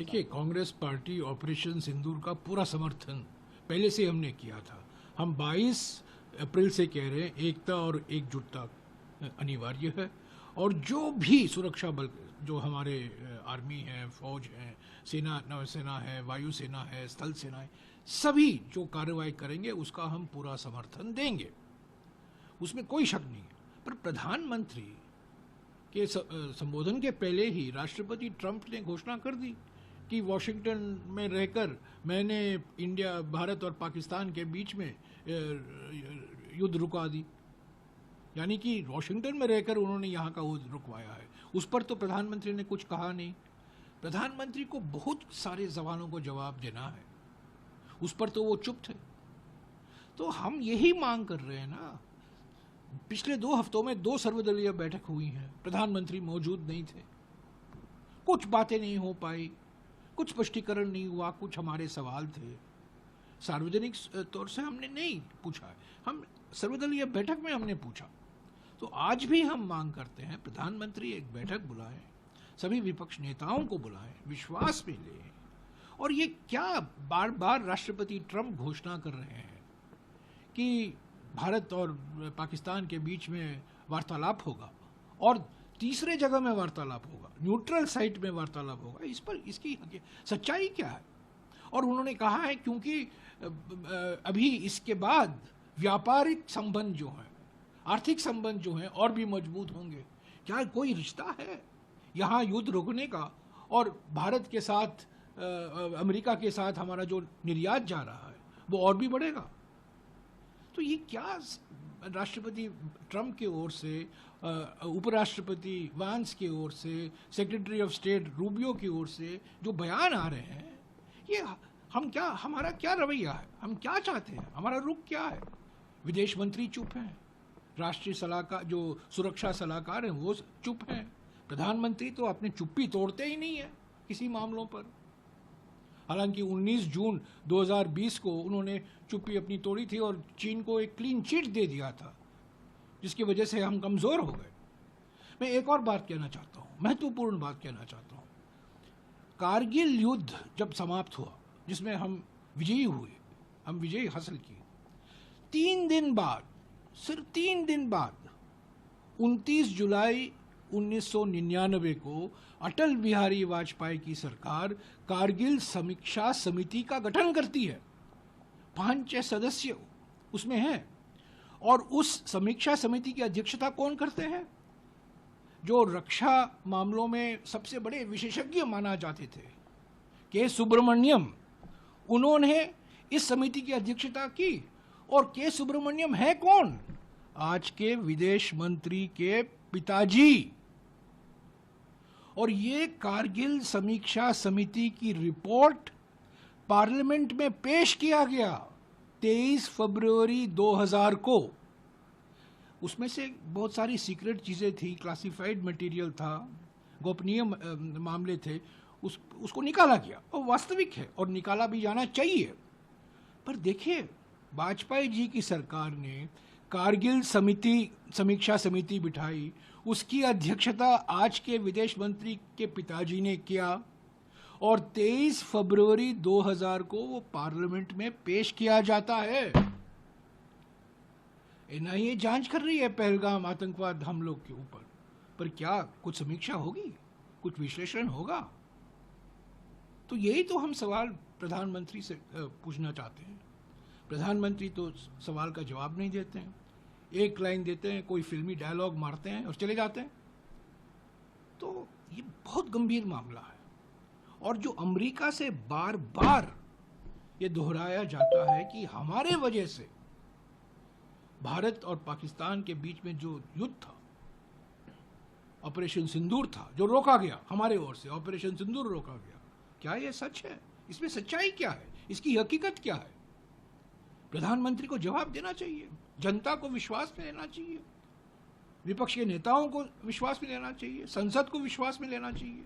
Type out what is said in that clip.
देखिए, Congress party operation सिंदूर का पूरा समर्थन पहले से हमने किया था। हम 22 अप्रैल से कह रहे हैं एकता और एकजुटता अनिवार्य है, और जो भी सुरक्षा बल, जो हमारे आर्मी है, फौज है, सेना, नौसेना है, वायुसेना है, स्थल सेना है, सभी जो कार्रवाई करेंगे उसका हम पूरा समर्थन देंगे, उसमें कोई शक नहीं है। पर प्रधानमंत्री के संबोधन के पहले ही राष्ट्रपति ट्रंप ने घोषणा कर दी कि वॉशिंगटन में रहकर मैंने इंडिया, भारत और पाकिस्तान के बीच में युद्ध रुका दी। यानी कि वॉशिंगटन में रहकर उन्होंने यहाँ का युद्ध रुकवाया है। उस पर तो प्रधानमंत्री ने कुछ कहा नहीं। प्रधानमंत्री को बहुत सारे सवालों को जवाब देना है, उस पर तो वो चुप थे। तो हम यही मांग कर रहे हैं ना। पिछले 2 हफ्तों में 2 सर्वदलीय बैठक हुई हैं, प्रधानमंत्री मौजूद नहीं थे, कुछ बातें नहीं हो पाई, कुछ स्पष्टीकरण नहीं हुआ, कुछ हमारे सवाल थे, सार्वजनिक तौर से हमने नहीं पूछा, हम सर्वदलीय बैठक में हमने पूछा। तो आज भी हम मांग करते हैं प्रधानमंत्री एक बैठक बुलाएं, सभी विपक्ष नेताओं को बुलाएं, विश्वास में लें। और ये क्या बार बार राष्ट्रपति ट्रंप घोषणा कर रहे हैं कि भारत और पाकिस्तान के बीच में वार्तालाप होगा और तीसरे जगह में वार्तालाप होगा, न्यूट्रल साइट में वार्तालाप होगा, इस पर इसकी सच्चाई क्या है? और उन्होंने कहा है क्योंकि अभी इसके बाद व्यापारिक संबंध जो हैं, आर्थिक संबंध जो हैं और भी मजबूत होंगे। क्या कोई रिश्ता है यहाँ युद्ध रोकने का और भारत के साथ, अमेरिका के साथ हमारा जो निर्यात जा रहा है वो और भी बढ़ेगा? तो ये क्या राष्ट्रपति ट्रंप की ओर से, उपराष्ट्रपति वांस की ओर से, सेक्रेटरी ऑफ स्टेट रूबियो की ओर से जो बयान आ रहे हैं, ये हमारा क्या रवैया है? हम क्या चाहते हैं? हमारा रुख क्या है? विदेश मंत्री चुप हैं, राष्ट्रीय सलाहकार, जो सुरक्षा सलाहकार हैं, वो चुप हैं। प्रधानमंत्री तो अपनी चुप्पी तोड़ते ही नहीं है किसी मामलों पर। हालांकि 19 जून 2020 को उन्होंने चुप्पी अपनी तोड़ी थी और चीन को एक क्लीन चिट दे दिया था, जिसकी वजह से हम कमजोर हो गए। मैं एक और बात कहना चाहता हूं, महत्वपूर्ण बात कहना चाहता हूं। कारगिल युद्ध जब समाप्त हुआ, जिसमें हम विजयी हुए, हम विजय हासिल की, 3 दिन बाद, सिर्फ 3 दिन बाद 29 जुलाई 1999 को अटल बिहारी वाजपेयी की सरकार कारगिल समीक्षा समिति का गठन करती है। 5 सदस्य उसमें हैं, और उस समीक्षा समिति की अध्यक्षता कौन करते हैं? जो रक्षा मामलों में सबसे बड़े विशेषज्ञ माना जाते थे, के सुब्रमण्यम, उन्होंने इस समिति की अध्यक्षता की। और के सुब्रमण्यम है कौन? आज के विदेश मंत्री के पिताजी। और ये कारगिल समीक्षा समिति की रिपोर्ट पार्लियामेंट में पेश किया गया 23 फरवरी 2000 को। उसमें से बहुत सारी सीक्रेट चीजें थी, क्लासिफाइड मटेरियल था, गोपनीय मामले थे, उसको निकाला गया। और वास्तविक है और निकाला भी जाना चाहिए। पर देखिए, वाजपेयी जी की सरकार ने कारगिल समीक्षा समिति बिठाई, उसकी अध्यक्षता आज के विदेश मंत्री के पिताजी ने किया, और 23 फरवरी 2000 को वो पार्लियामेंट में पेश किया जाता है। एनआईए जांच कर रही है पहलगाम आतंकवाद हमलों के ऊपर, पर क्या कुछ समीक्षा होगी, कुछ विश्लेषण होगा? तो यही तो हम सवाल प्रधानमंत्री से पूछना चाहते हैं। प्रधानमंत्री तो सवाल का जवाब नहीं देते हैं, एक लाइन देते हैं, कोई फिल्मी डायलॉग मारते हैं और चले जाते हैं। तो ये बहुत गंभीर मामला है, और जो अमेरिका से बार बार ये दोहराया जाता है कि हमारे वजह से भारत और पाकिस्तान के बीच में जो युद्ध था, ऑपरेशन सिंदूर था, जो रोका गया हमारे ओर से, ऑपरेशन सिंदूर रोका गया, क्या ये सच है? इसमें सच्चाई क्या है? इसकी हकीकत क्या है? प्रधानमंत्री को जवाब देना चाहिए, जनता को विश्वास में लेना चाहिए, विपक्ष के नेताओं को विश्वास में लेना चाहिए, संसद को विश्वास में लेना चाहिए।